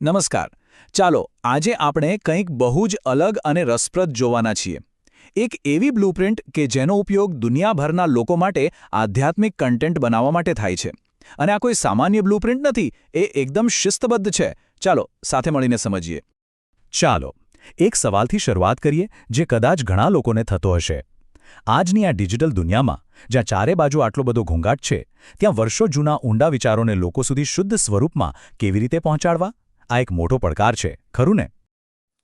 નમસ્કાર. ચાલો આજે આપણે કંઈક બહુ જ અલગ અને રસપ્રદ જોવાના છીએ. એક એવી બ્લુપ્રિન્ટ કે જેનો ઉપયોગ દુનિયાભરના લોકો માટે આધ્યાત્મિક કન્ટેન્ટ બનાવવા માટે થાય છે. અને આ કોઈ સામાન્ય બ્લુપ્રિન્ટ નથી, એ એકદમ શિસ્તબદ્ધ છે. ચાલો સાથે મળીને સમજીએ. ચાલો એક સવાલથી શરૂઆત કરીએ જે કદાચ ઘણા લોકોને થતો હશે. આજની આ ડિજિટલ દુનિયામાં જ્યાં ચારે બાજુ આટલો બધો ઘોંઘાટ છે, ત્યાં વર્ષો જૂના ઊંડા વિચારોને લોકો સુધી શુદ્ધ સ્વરૂપમાં કેવી રીતે પહોંચાડવા? આ એક મોટો પડકાર છે, ખરું ને?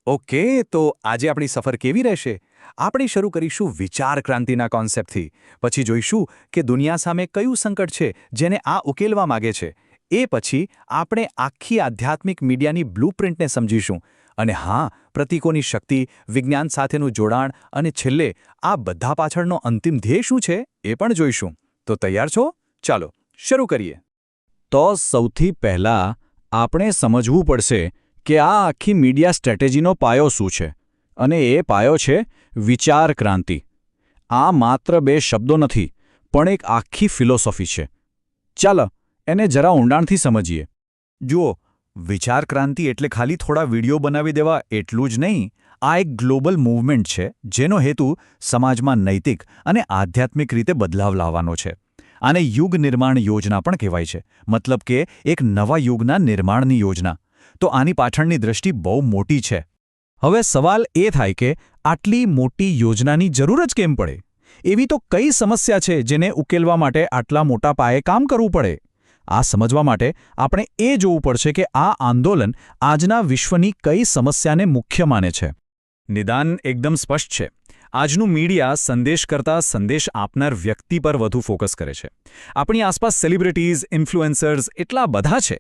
ઓકે, તો આજે આપણી સફર કેવી રહેશે? આપણે શરૂ કરીશું વિચાર ક્રાંતિના કોન્સેપ્ટથી. પછી જોઈશું કે દુનિયા સામે કયું સંકટ છે જેને આ ઉકેલવા માગે છે. એ પછી આપણે આખી આધ્યાત્મિક મીડિયાની બ્લુપ્રિન્ટને સમજીશું. અને હા, પ્રતીકોની શક્તિ, વિજ્ઞાન સાથેનું જોડાણ અને છેલ્લે આ બધા પાછળનો અંતિમ ધ્યેય શું છે એ પણ જોઈશું. તો તૈયાર છો? ચાલો શરૂ કરીએ. તો સૌથી પહેલાં આપણે સમજવું પડશે કે આ આખી મીડિયા સ્ટ્રેટેજીનો પાયો શું છે. અને એ પાયો છે વિચાર ક્રાંતિ. આ માત્ર બે શબ્દો નથી, પણ એક આખી ફિલોસોફી છે. ચાલો એને જરા ઊંડાણથી સમજીએ. જુઓ, વિચાર ક્રાંતિ એટલે ખાલી થોડા વિડીયો બનાવી દેવા એટલું જ નહીં. આ એક ગ્લોબલ મૂવમેન્ટ છે જેનો હેતુ સમાજમાં નૈતિક અને આધ્યાત્મિક રીતે બદલાવ લાવવાનો છે. આને યુગ નિર્માણ યોજના પણ કહેવાય છે. મતલબ કે એક નવા યુગના નિર્માણની યોજના. તો આની પાછળની દ્રષ્ટિ બહુ મોટી છે. હવે સવાલ એ થાય કે આટલી મોટી યોજનાની જરૂર જ કેમ પડે? એવી તો કઈ સમસ્યા છે જેને ઉકેલવા માટે આટલા મોટા પાયે કામ કરવું પડે? આ સમજવા માટે આપણે એ જોવું પડશે કે આ આંદોલન આજના વિશ્વની કઈ સમસ્યાને મુખ્ય માને છે. નિદાન એકદમ સ્પષ્ટ છે. આજનું મીડિયા સંદેશ કરતાં સંદેશ આપનાર વ્યક્તિ પર વધુ ફોકસ કરે છે. આપણી આસપાસ સેલિબ્રિટીઝ, ઇન્ફ્લુએન્સર્સ એટલા બધા છે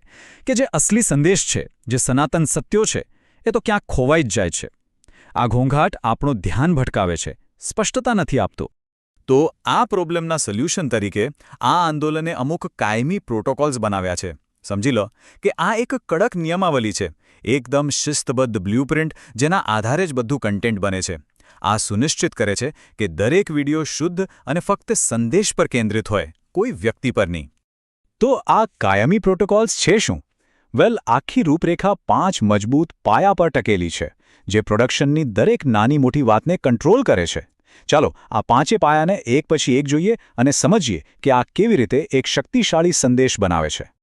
કે જે અસલી સંદેશ છે, જે સનાતન સત્યો છે, એ તો ક્યાંક ખોવાઈ જ જાય છે. આ ઘોંઘાટ આપણું ધ્યાન ભટકાવે છે, સ્પષ્ટતા નથી આપતો. તો આ પ્રોબ્લેમના સોલ્યુશન તરીકે આ આંદોલને અમુક કાયમી પ્રોટોકોલ્સ બનાવ્યા છે. સમજી લો કે આ એક કડક નિયમાવલી છે, એકદમ શિસ્તબદ્ધ બ્લ્યુપ્રિન્ટ જેના આધારે જ બધું કન્ટેન્ટ બને છે. આ સુનિશ્ચિત કરે છે કે દરેક વિડિયો શુદ્ધ અને ફક્ત સંદેશ પર કેન્દ્રિત હોય, કોઈ વ્યક્તિ પર નહીં. તો આ કાયમી પ્રોટોકોલ્સ છે શું? વેલ, આખી રૂપરેખા 5 મજબૂત પાયા પર ટકેલી છે, જે પ્રોડક્શનની દરેક નાની મોટી વાતને કંટ્રોલ કરે છે. ચાલો આ 5 પાયાને એક પછી એક જોઈએ અને સમજીએ કે આ કેવી રીતે એક શક્તિશાળી સંદેશ બનાવે છે.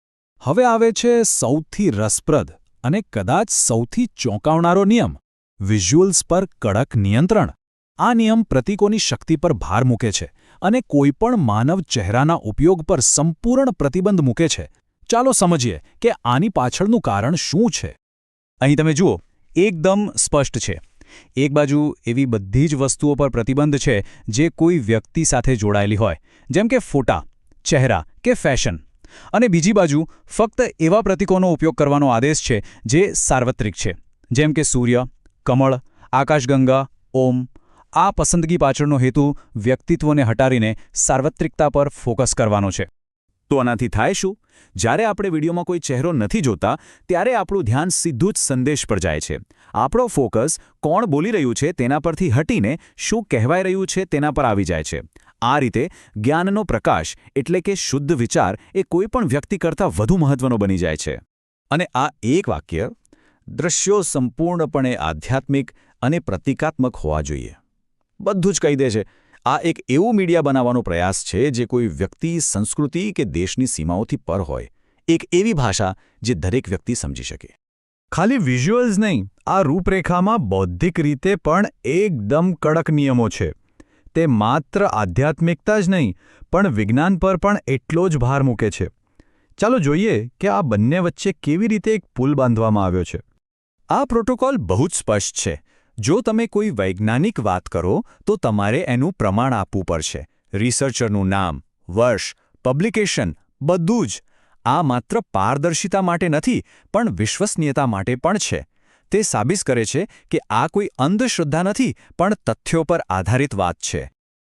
હવે આવે છે સૌથી રસપ્રદ અને કદાચ સૌથી ચોંકાવનારો નિયમ: વિઝ્યુઅલ્સ પર કડક નિયંત્રણ. આ નિયમ પ્રતીકોની શક્તિ પર ભાર મૂકે છે અને કોઈપણ માનવ ચહેરાના ઉપયોગ પર સંપૂર્ણ પ્રતિબંધ મૂકે છે. ચાલો સમજીએ કે આની પાછળનું કારણ શું છે. અહીં તમે જુઓ, એકદમ સ્પષ્ટ છે. એક બાજુ એવી બધી જ વસ્તુઓ પર પ્રતિબંધ છે જે કોઈ વ્યક્તિ સાથે જોડાયેલી હોય, જેમ કે ફોટા, ચહેરા કે ફેશન. અને બીજી બાજુ ફક્ત એવા પ્રતીકોનો ઉપયોગ કરવાનો આદેશ છે જે સાર્વત્રિક છે, જેમ કે સૂર્ય, કમળ, આકાશગંગા, ઓમ. આ પસંદગી પાછળનો હેતુ વ્યક્તિત્વને હટાવીને સાર્વત્રિકતા પર ફોકસ કરવાનો છે. તો આનાથી થાય શું? જ્યારે આપણે વિડીયોમાં કોઈ ચહેરો નથી જોતા, ત્યારે આપણું ધ્યાન સીધું જ સંદેશ પર જાય છે. આપણો ફોકસ કોણ બોલી રહ્યું છે તેના પરથી હટીને શું કહેવાય રહ્યું છે તેના પર આવી જાય છે. આ રીતે જ્ઞાનનો પ્રકાશ એટલે કે શુદ્ધ વિચાર એ કોઈ પણ વ્યક્તિ કરતાં વધુ મહત્વનો બની જાય છે. અને આ એક વાક્ય: દ્રશ્યો સંપૂર્ણપણે આધ્યાત્મિક અને પ્રતિકાત્મક હોવા જોઈએ, બધું જ કહી દે છે. આ એક એવું મીડિયા બનાવવાનો પ્રયાસ છે જે કોઈ વ્યક્તિ, સંસ્કૃતિ કે દેશની સીમાઓથી પર હોય. એક એવી ભાષા જે દરેક વ્યક્તિ સમજી શકે. ખાલી વિઝ્યુઅલ્સ નહીં, આ રૂપરેખામાં બૌદ્ધિક રીતે પણ એકદમ કડક નિયમો છે. તે માત્ર આધ્યાત્મિકતા જ નહીં, પણ વિજ્ઞાન પર પણ એટલો જ ભાર મૂકે છે. ચાલો જોઈએ કે આ બંને વચ્ચે કેવી રીતે એક પુલ બાંધવામાં આવ્યો છે. આ પ્રોટોકોલ બહુ જ સ્પષ્ટ છે. જો તમે કોઈ વૈજ્ઞાનિક વાત કરો તો તમારે એનું પ્રમાણ આપવું પડશે. રિસર્ચરનું નામ, વર્ષ, પબ્લિકેશન, બધું જ. આ માત્ર પારદર્શિતા માટે નથી, પણ વિશ્વસનીયતા માટે પણ છે. તે સાબિત કરે છે કે આ કોઈ અંધશ્રદ્ધા નથી, પણ તથ્યો પર આધારિત વાત છે.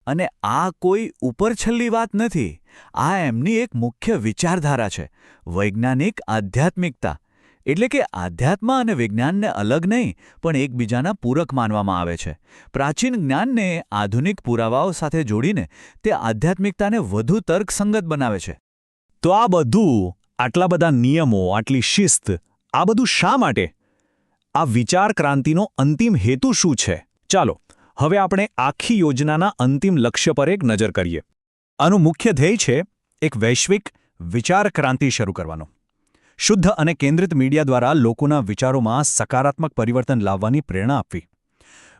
અને આ કોઈ ઉપરછલ્લી વાત નથી. આ એમની એક મુખ્ય વિચારધારા છે: વૈજ્ઞાનિક આધ્યાત્મિકતા. એટલે કે આધ્યાત્મ અને વિજ્ઞાનને અલગ નહીં, પણ એકબીજાના પૂરક માનવામાં આવે છે. પ્રાચીન જ્ઞાનને આધુનિક પુરાવાઓ સાથે જોડીને તે આધ્યાત્મિકતાને વધુ તર્કસંગત બનાવે છે. તો આ બધું, આટલા બધા નિયમો, આટલી શિસ્ત, આ બધું શા માટે? આ વિચાર ક્રાંતિનો અંતિમ હેતુ શું છે? ચાલો હવે આપણે આખી યોજનાના અંતિમ લક્ષ્ય પર એક નજર કરીએ. આનું મુખ્ય ધ્યેય છે એક વૈશ્વિક વિચાર ક્રાંતિ શરૂ કરવાનો. શુદ્ધ અને કેન્દ્રિત મીડિયા દ્વારા લોકોના વિચારોમાં સકારાત્મક પરિવર્તન લાવવાની પ્રેરણા આપવી.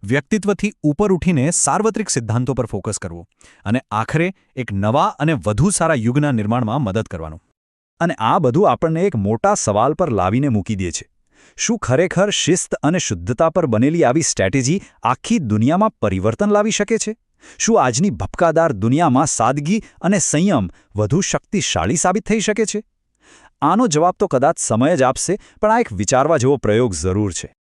વ્યક્તિત્વથી ઉપર ઉઠીને સાર્વત્રિક સિદ્ધાંતો પર ફોકસ કરવું અને આખરે એક નવા અને વધુ સારા યુગના નિર્માણમાં મદદ કરવાનું. અને આ બધું આપણને એક મોટા સવાલ પર લાવીને મૂકી દે છે. શું ખરેખર શિસ્ત અને શુદ્ધતા પર બનેલી આવી સ્ટ્રેટેજી આખી દુનિયામાં પરિવર્તન લાવી શકે છે? શું આજની ભપકાદાર દુનિયામાં સાદગી અને સંયમ વધુ શક્તિશાળી સાબિત થઈ શકે છે? આનો જવાબ તો કદાચ સમય જ આપશે, પણ આ એક વિચારવા જેવો પ્રયોગ જરૂર છે.